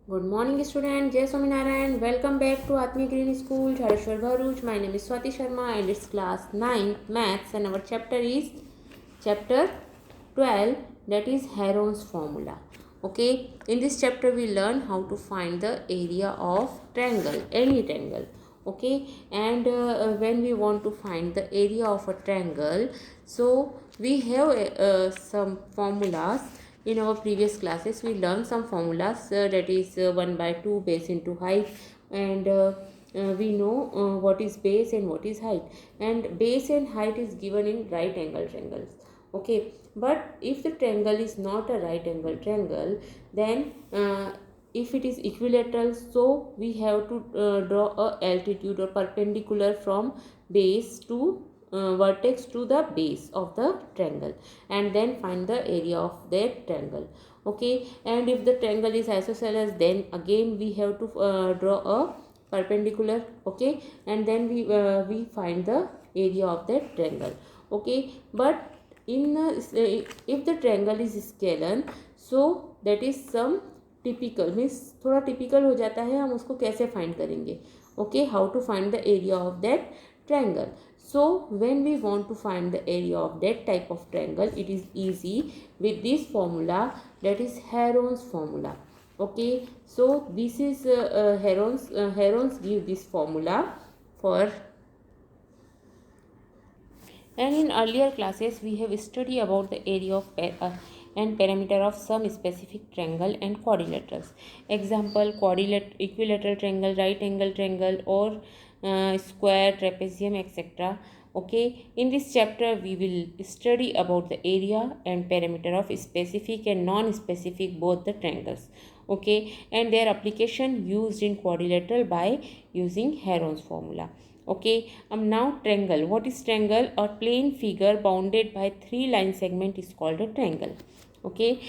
Good morning, student. Jai Swaminarayan. Welcome back to Atmi Green School, Jhareshwar Bharuch. My name is Swati Sharma and it's class 9th maths and our chapter is chapter 12, that is Heron's formula. Okay, in this chapter we learn how to find the area of triangle, any triangle. Okay, and when we want to find the area of a triangle, so we have some formulas. In our previous classes we learned some formulas, that is 1 by 2 base into height, and we know what is base and what is height, and base and height is given in right angle triangles. Okay, but if the triangle is not a right angle triangle, then if it is equilateral, so we have to draw a altitude or perpendicular from base to vertex to the base of the triangle, and then find the area of that triangle. Okay, and if the triangle is isosceles, then again we have to draw a perpendicular. Okay, and then we find the area of that triangle. Okay, but in if the triangle is scalar, so that is some typical means थोड़ा typical हो जाता है, हम उसको कैसे find करेंगे. Okay, how to find the area of that triangle. So when we want to find the area of that type of triangle, it is easy with this formula, that is Heron's formula. Okay, so this is Heron's give this formula for. And in earlier classes, we have studied about the area of and perimeter of some specific triangle and quadrilaterals. Example: equilateral triangle, right angle triangle, or square, trapezium, etc. Okay, in this chapter, we will study about the area and perimeter of specific and non-specific both the triangles. Okay, and their application used in quadrilateral by using Heron's formula. Okay, now triangle. What is triangle? A plane figure bounded by three line segment is called a triangle. Okay,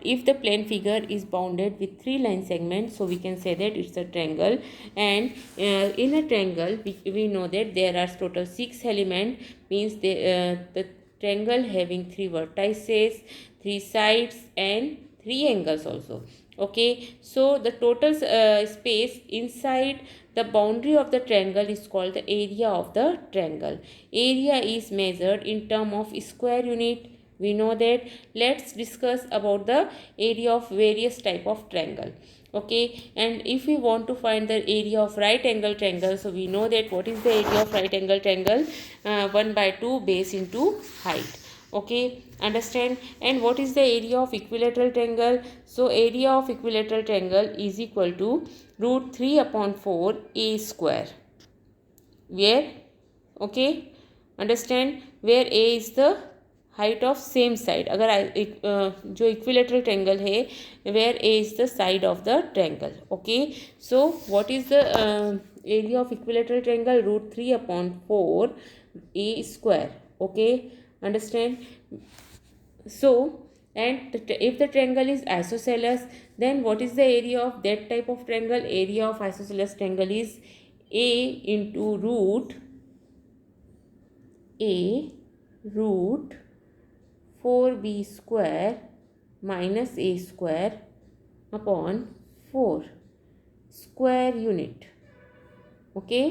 if the plane figure is bounded with three line segments, so we can say that it's a triangle. And in a triangle, we know that there are total 6 elements, means the triangle having 3 vertices, 3 sides, and 3 angles also. Okay, so the total space inside the boundary of the triangle is called the area of the triangle. Area is measured in term of square unit. We know that. Let's discuss about the area of various type of triangle. Okay, and if we want to find the area of right angle triangle, so we know that what is the area of right angle triangle? 1 by 2 base into height. Okay, understand. And what is the area of equilateral triangle? So area of equilateral triangle is equal to root 3 upon 4 a square, where, okay, understand, where a is the height of same side. अगर जो equilateral triangle है, where a is the side of the triangle. Okay, so what is the area of equilateral triangle? Root 3 upon 4 a square. Okay, understand. So, and if the triangle is isosceles, then what is the area of that type of triangle? Area of isosceles triangle is a into root 4b square minus a square upon 4 square unit. Okay,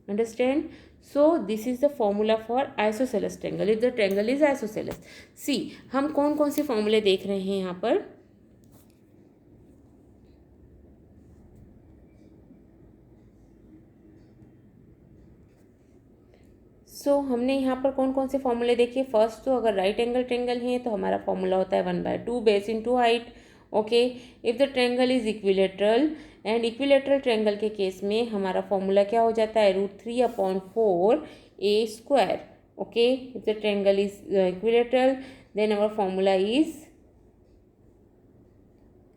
understand. So this is the formula for isosceles triangle. If the triangle is isosceles, see, हम कौन कौन से फॉर्मूले देख रहे हैं यहाँ पर. हमने यहाँ पर कौन कौन से फॉर्मूले देखे. फर्स्ट, तो अगर राइट एंगल ट्रायंगल है तो हमारा फॉर्मूला होता है 1 by 2 base into height. Okay, if the triangle is equilateral, and equilateral triangle के केस में हमारा फॉर्मूला क्या हो जाता है? Root 3 upon 4 a square. Okay, if the triangle is equilateral, then our formula is,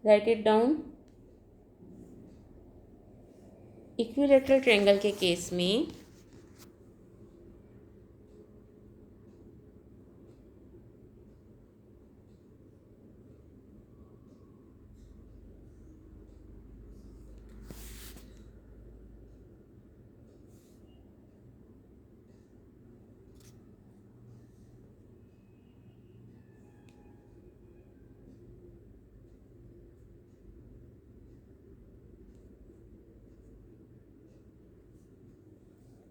right it down. Equilateral triangle के case में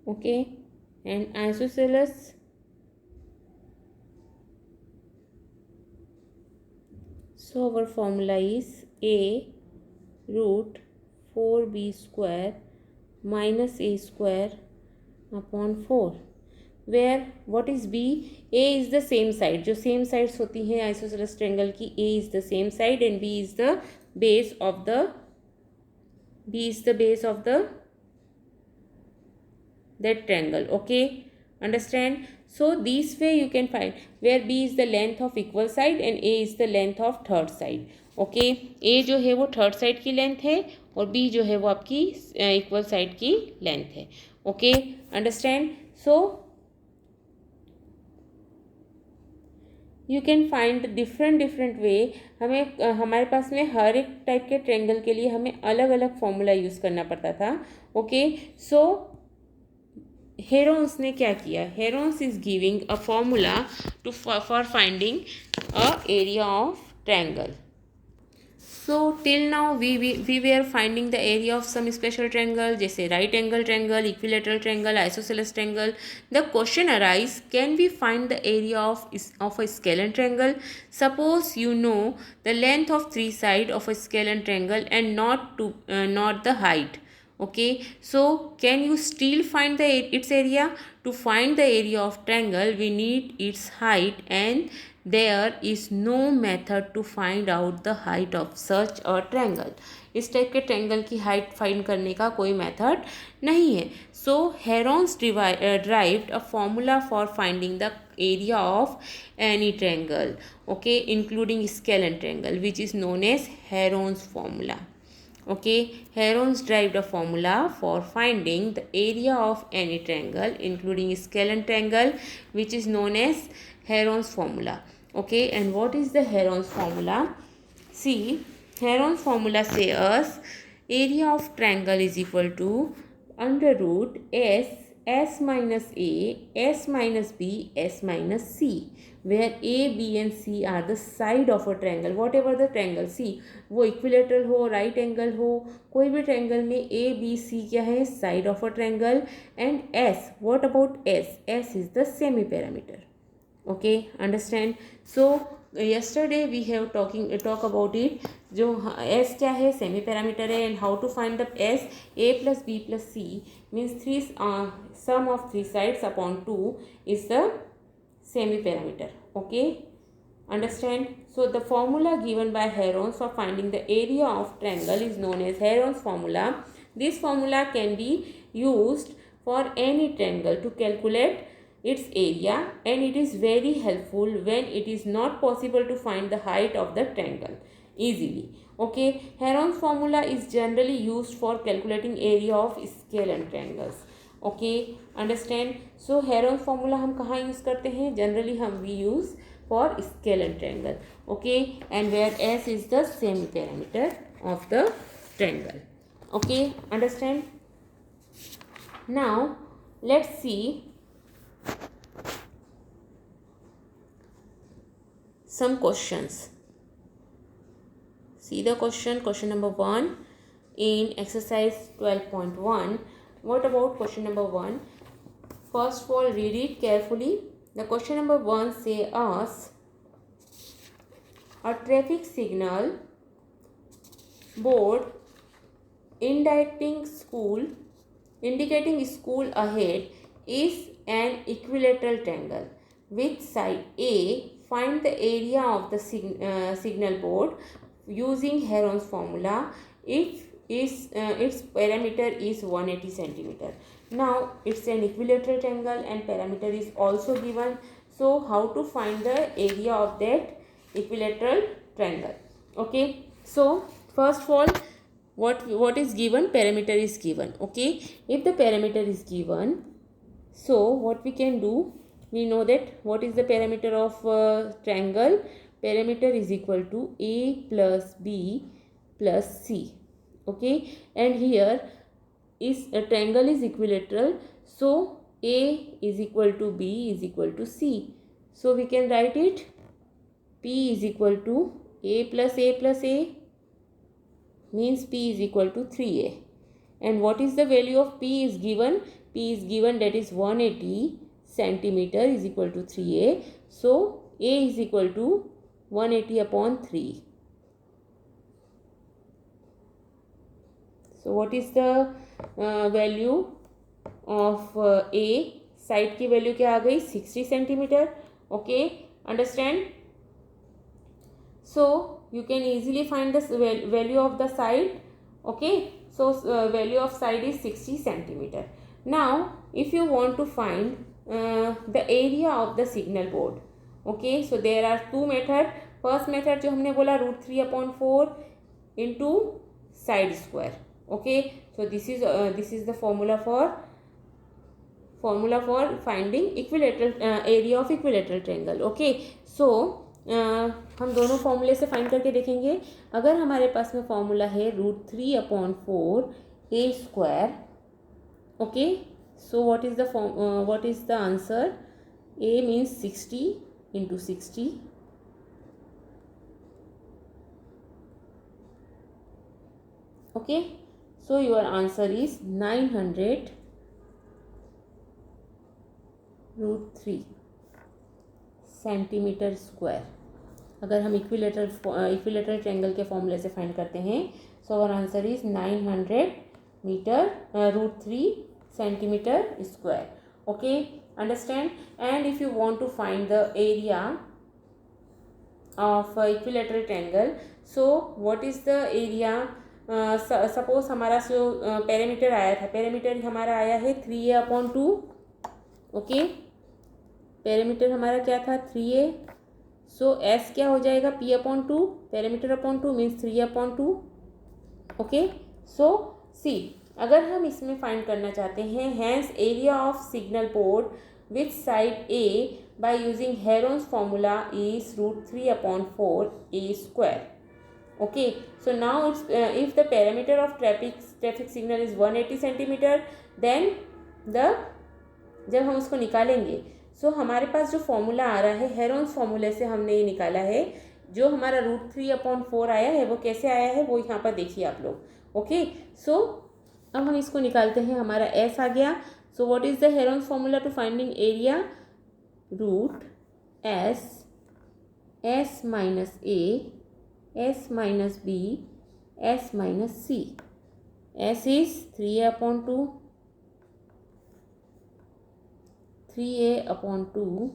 Okay, and isosceles, so our formula is a root 4b square minus a square upon 4, where what is b? A is the same side, जो same sides होती हैं isosceles triangle की, a is the same side and b is the base of the that triangle. Okay, understand? So this way you can find where b is the length of equal side and a is the length of third side. Okay, A जो है वो third side की length है और B जो है वो आपकी इक्वल साइड की लेंथ है. Okay, understand? So you can find different way. हमें हमारे पास में हर एक टाइप के ट्रायंगल के लिए हमें अलग अलग फॉर्मूला यूज़ करना पड़ता था. ओके, सो हेरोन्स ने क्या किया? Heron's is giving a formula to for finding a area of triangle. So till now we were finding the area of some special triangle, जैसे right angle triangle, equilateral triangle, isosceles triangle. The question arise, can we find the area of a scalene triangle? Suppose you know the length of three sides of a scalene triangle and not the height. Okay, so can you still find its area? To find the area of triangle we need its height, and there is no method to find out the height of such a triangle. इस type के triangle की height find करने का कोई method नहीं है. सो Heron's derived a formula for finding the area of any triangle, okay, including scalene triangle, which is known as Heron's formula. Okay, Heron's derived a formula for finding the area of any triangle including scalene triangle, which is known as Heron's formula. Okay, and what is the Heron's formula? See, Heron's formula says area of triangle is equal to under root s minus a, s minus b, s minus c, where a, b and c are the side of a triangle. Whatever the triangle, see, वो equilateral हो, right angle हो, कोई भी triangle में A B C क्या है? Side of a triangle. And S, what about S? S is the semi parameter. Okay, understand? So yesterday we have talk about it. जो s क्या है? सेमी पैरामीटर है. And how to find the s? a plus b plus c means three sum of three sides upon 2 is the semi parameter. Okay, understand? So the formula given by Heron's for finding the area of triangle is known as Heron's formula. This formula can be used for any triangle to calculate its area, and it is very helpful when it is not possible to find the height of the triangle easily. Okay, Heron's formula is generally used for calculating area of scalene triangles. Okay, understand? So Heron's formula हम कहाँ use करते हैं? Generally we use for scalene triangle. Okay, and where s is the semi parameter of the triangle. Okay, understand? Now let's see some questions. See the question number 1 in exercise 12.1. What about question number 1? First of all, read it carefully. The question number 1 say us a traffic signal board indicating school ahead is an equilateral triangle. With side A, find the area of the signal board using Heron's formula if its parameter is 180 centimeter. Now it's an equilateral triangle and parameter is also given. So how to find the area of that equilateral triangle? Okay, so first of all, what is given? Parameter is given. Okay, if the parameter is given, so what we can do, we know that what is the parameter of triangle? Parameter is equal to a plus b plus c. Okay, and here is a triangle is equilateral, so a is equal to b is equal to c. So we can write it p is equal to a plus a plus a means p is equal to 3a, and what is the value of P is given. P is given, that is 180 centimeter is equal to 3A. So A is equal to 180 upon 3. So what is the value of A? Side की value क्या आ गई? 60 centimetre. Okay, understand. So you can easily find the value of the side. Okay, so value of side is 60 centimeter. Now if you want to find the area of the signal board, okay, so there are two method. First method जो हमने बोला √3/4 into side square. Okay, so this is the formula for finding equilateral area of equilateral triangle. Okay, so हम दोनों फॉर्मूले से find करके देखेंगे. अगर हमारे पास में फॉर्मूला है √3/4 A square. Okay, so what is the answer? A means 60 into 60. Okay, so your answer is 900 √3 centimetre square. अगर हम इक्विलेटरल ट्रायंगल के फॉर्मूले से फाइंड करते हैं, so our answer is 900 metre √3 centimetre square. Okay, understand. And if you want to find the area of equilateral triangle, so what is the area? Suppose हमारा जो parameter आया था, पैरामीटर हमारा आया है 3A/2. ओके, पैरामीटर हमारा क्या था? 3A. सो S क्या हो जाएगा? P/2. पैरामीटर/2 means 3A/2. ओके, सो सी, अगर हम इसमें फाइंड करना चाहते हैं, hence area of signal board with side A by using Heron's formula is √3/4 A square. Okay, so now it's if the parameter of traffic signal is 180 centimeter, then जब हम उसको निकालेंगे, सो हमारे पास जो फॉर्मूला आ रहा है, हेरोन्स फॉर्मूले से हमने ये निकाला है. जो हमारा √3/4 आया है वो कैसे आया है वो यहाँ पर देखिए आप लोग. ओके, सो अब हम इसको निकालते हैं. हमारा S आ गया. So what is the Heron's formula to finding area? S minus A, S minus B, S minus C. S is 3A/2, 3A/2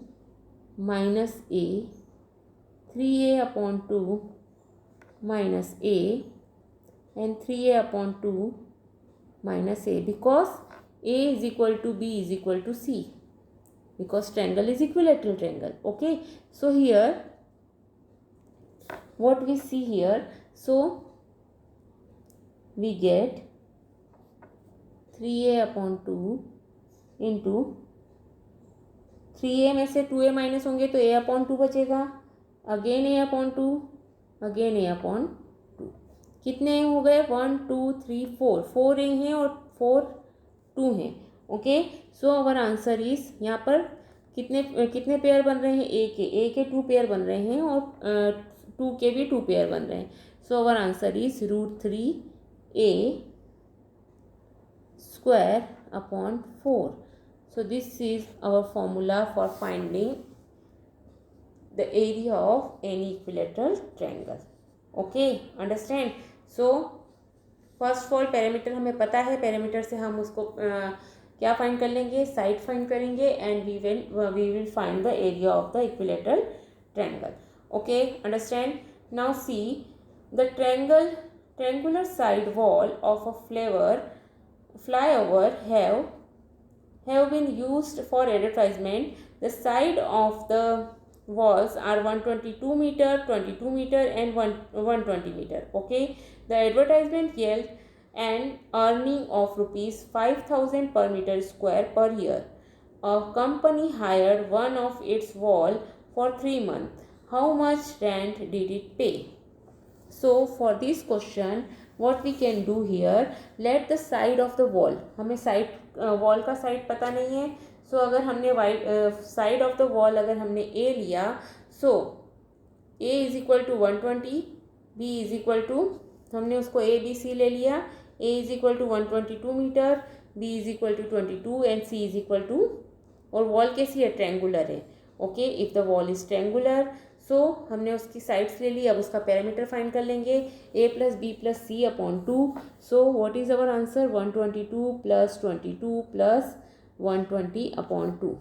minus A, 3A/2 minus A, and 3A/2 minus A, because A is equal to B is equal to C, because triangle is equilateral triangle. Okay, so here what we see here, so we get 3A/2 into 3A में से 2A minus होंगे तो A/2 बचेगा. Again A/2, again A/2. कितने हो गए? 1 2 3 4. 4 A हैं और 4 2 हैं. Okay, so our answer is, यहाँ पर कितने पेयर बन रहे हैं? A के 2 पेयर बन रहे हैं और 2 के भी 2 पेयर बन रहे हैं. So our answer is √3A square upon 4. So this is our formula for finding the area of any equilateral triangle. Okay, understand? So first of all parameter हमें पता है, पैरामीटर से हम उसको क्या फाइंड कर लेंगे? साइड फाइंड करेंगे, and we will find the area of the equilateral triangle. Okay, understand? Now see, the triangular side wall of a flyover have been used for advertisement. The side of the walls are 122 meter, 22 meter and 120 meter. Okay, the advertisement yelled an earning of rupees 5,000 per meter square per year. A company hired one of its wall for 3 months. How much rent did it pay? So for this question what we can do here, let the side of the wall, हमें side wall का side पता नहीं है. सो अगर हमने side of the wall अगर हमने A लिया, सो A इज इक्वल टू 120, B इज इक्वल टू, हमने उसको ABC ले लिया, A is equal to 122 metre, B is equal to 22 and C is equal to, और वॉल कैसी है, ट्रैंगुलर है. Okay, if the wall is triangular, so हमने उसकी साइड्स ले ली. अब उसका पैरामीटर फाइंड कर लेंगे, a plus B plus C upon 2. So what is our answer, 122 plus 22 plus 120 upon 2.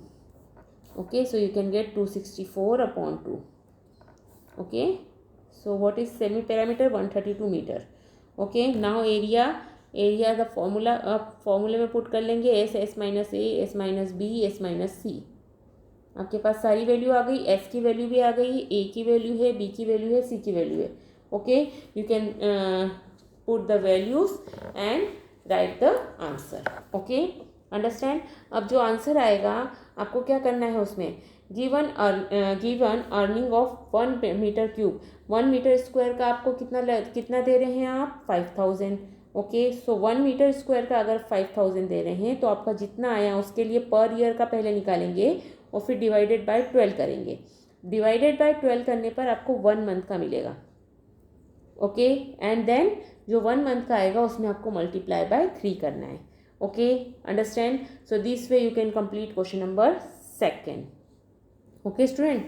Okay, so you can get 264 upon 2. Okay, so what is semi parameter, 132 metre. Okay, now area the formula, अब फॉर्मूले में put कर लेंगे S, S minus A, S minus B, S minus C. आपके पास सारी value आ गई, S की वैल्यू भी आ गई, ए की वैल्यू है, बी की वैल्यू है, सी की वैल्यू है. Okay, you can put the values and write the answer. Okay, understand. अब जो आंसर आएगा आपको क्या करना है, उसमें given earning of 1 metre cube, 1 metre square का आपको कितना दे रहे हैं आप, 5000. ओके, सो 1 मीटर स्क्वायर का अगर 5000 दे रहे हैं तो आपका जितना आया उसके लिए पर ईयर का पहले निकालेंगे और फिर डिवाइडेड बाय 12 करेंगे. डिवाइडेड बाय 12 करने पर आपको 1 मंथ का मिलेगा. ओके, एंड देन जो 1 मंथ का आएगा उसमें आपको मल्टीप्लाई बाय 3 करना है. Okay, understand. So this way you can complete question number 2. Okay, student.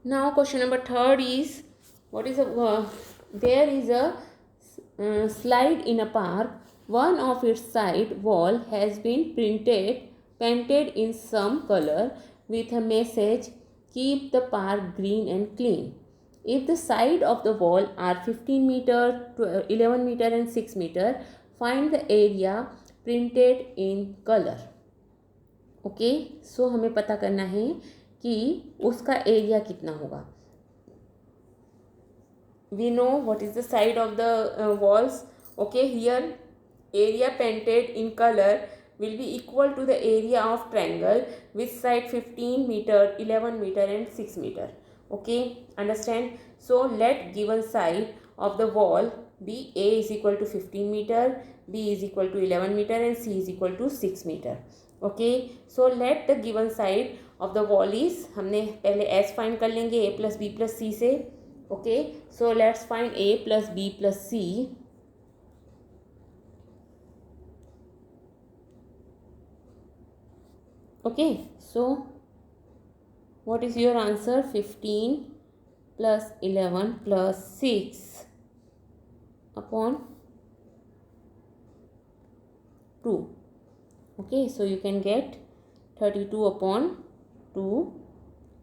Now question number 3 is, what is there is a slide in a park. One of its side wall has been painted in some color with a message, keep the park green and clean. If the side of the wall are 15 meter, 11 meter and 6 meter, find the area printed in colour. Okay, so हमें पता करना है कि उसका area कितना होगा. We know what is the side of the walls. Okay, here area painted in colour will be equal to the area of triangle with side 15 meter, 11 meter and 6 meter. Okay, understand. So let given side of the wall be A is equal to 15 meter, B is equal to 11 meter and C is equal to 6 meter. Okay, so let the given side of the wall is, हमने पहले S find कर लेंगे A plus B plus C से. Okay, so let's find A plus B plus C. Okay, so what is your answer, 15 plus 11 plus 6 upon 2. Okay, so you can get 32 upon 2,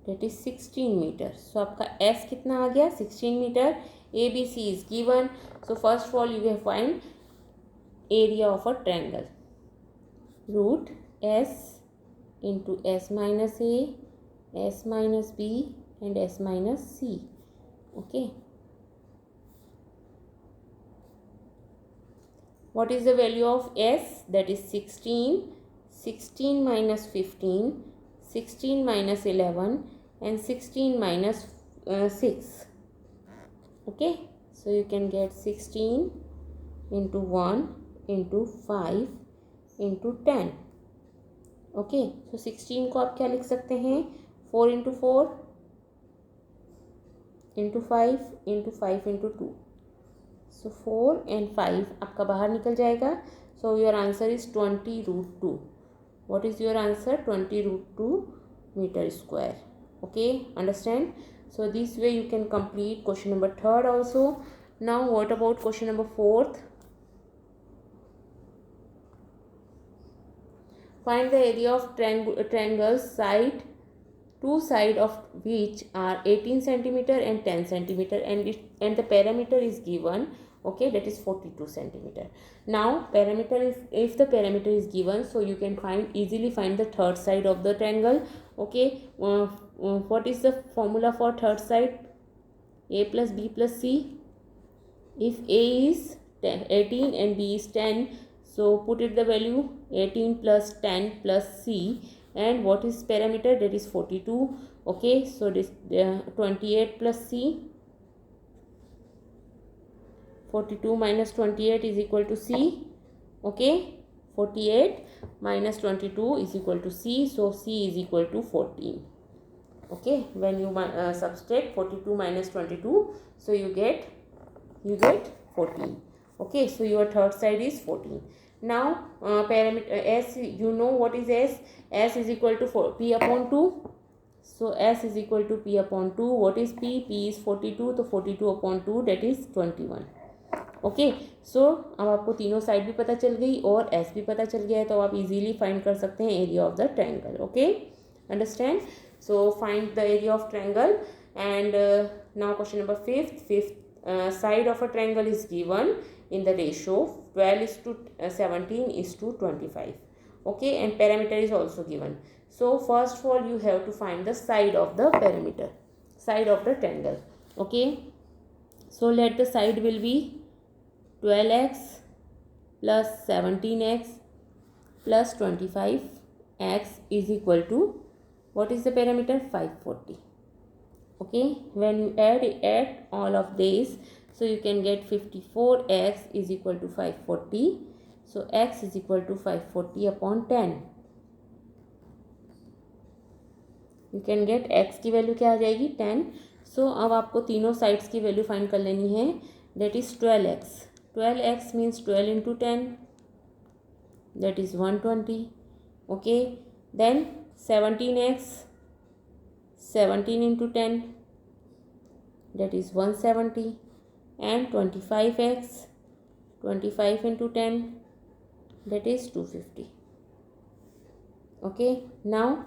that is 16 meter. So आपका S कितना आ गया, 16 meter. ABC is given. So first of all you will find area of a triangle. Root S into S minus A, S minus B and S minus C. Okay, what is the value of S, that is 16. 16 minus 15, 16 minus 11 and 16 minus 6. Okay, so you can get 16 into 1 into 5 into 10. Okay, so 16 को आप क्या लिख सकते हैं, 4 into 4 into 5 into 5 into 2. So 4 and 5 आपका बाहर निकल जाएगा. So your answer is 20√2. What is your answer, 20√2 metre square. Okay, understand. So this way you can complete question number 3 also. Now what about question number 4. Find the area of triangle side, two sides of which are 18 centimeter and 10 centimeter and the parameter is given. Okay, that is 42 centimeter. Now parameter is, if the parameter is given, so you can easily find the third side of the triangle. Okay, what is the formula for third side, A plus B plus C. If A is 18 and B is 10, so put it the value 18 plus 10 plus C, and what is parameter, that is 42. Okay, so this 28 plus C, 42 minus 28 is equal to C. Okay, 48 minus 22 is equal to C, so C is equal to 14. Okay, when you subtract 42 minus 22, so you get 14. Okay, so your third side is 14. Now parameter s, you know what is s is equal to p upon 2. So s is equal to p upon 2. What is p is 42, तो 42 upon 2 that is 21. Okay, सो अब आपको तीनों side भी पता चल गई और S भी पता चल गया है, तो आप इजीली फाइंड कर सकते हैं area of the triangle. Okay, understand. So find the area of triangle. And now question number fifth side of a triangle is given in the ratio 12:17:25. Okay, and parameter is also given. So first of all you have to find the side of the parameter, side of the triangle. Okay, so let the side will be 12x plus 17x plus 25x is equal to, what is the parameter? 540. Okay, when you add all of these, so you can get 54x is equal to 540. So x is equal to 540 upon 10. You can get x की value क्या आ जाएगी? 10. सो अब आपको तीनों sides की value find कर लेनी है. That is 12x. 12x means 12 into 10, that is 120. Okay, then 17x, 17 into 10, that is 170. And 25x, 25 into 10, that is 250. Okay, now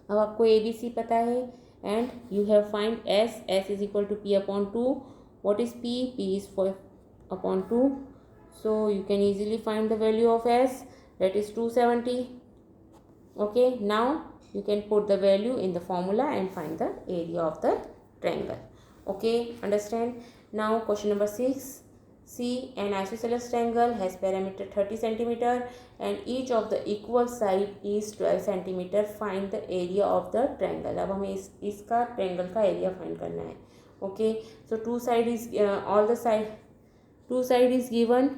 अब आपको ABC पता है and you have find S. S is equal to P upon 2. What is P? P is 4 upon 2. So you can easily find the value of S, that is 270. Okay, now you can put the value in the formula and find the area of the triangle. Okay, understand. Now question number 6. See, an isosceles triangle has parameter 30 centimeter and each of the equal side is 12 centimeter. Find the area of the triangle. अब हमें इसका triangle का area find करना है. Okay, so two side is given,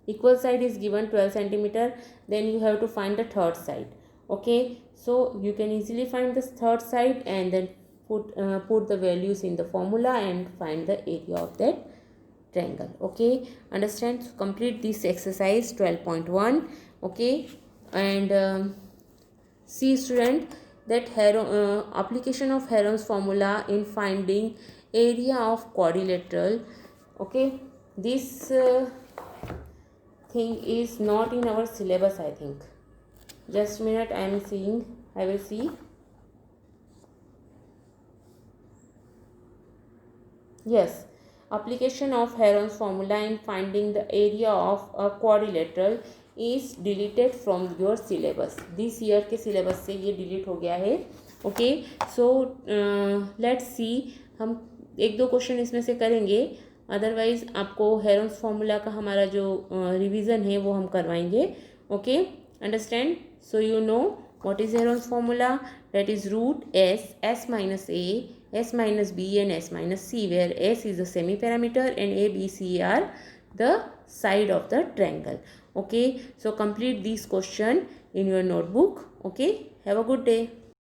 equal side is given 12 centimeter. Then you have to find the third side. Okay, so you can easily find this third side and then put the values in the formula and find the area of that triangle. Okay, understand. So complete this exercise 12.1. Okay, and see student, that application of Heron's formula in finding area of quadrilateral. Okay, this thing is not in our syllabus, I think. Just a minute, I will see. Yes, application of Heron's formula in finding the area of a quadrilateral is deleted from your syllabus. This year के syllabus से ये delete हो गया है. Okay, so let's see, हम एक दो question इसमें से करेंगे, अदरवाइज आपको हेरोन्स फार्मूला का हमारा जो रिवीजन है वो हम करवाएंगे. Okay, understand. So you know what is Heron's formula? That is root s minus a, s minus b and s minus c, where s is the semi parameter and a, b, c are the side of the triangle. Okay, so complete this question in your notebook. Okay, have a good day.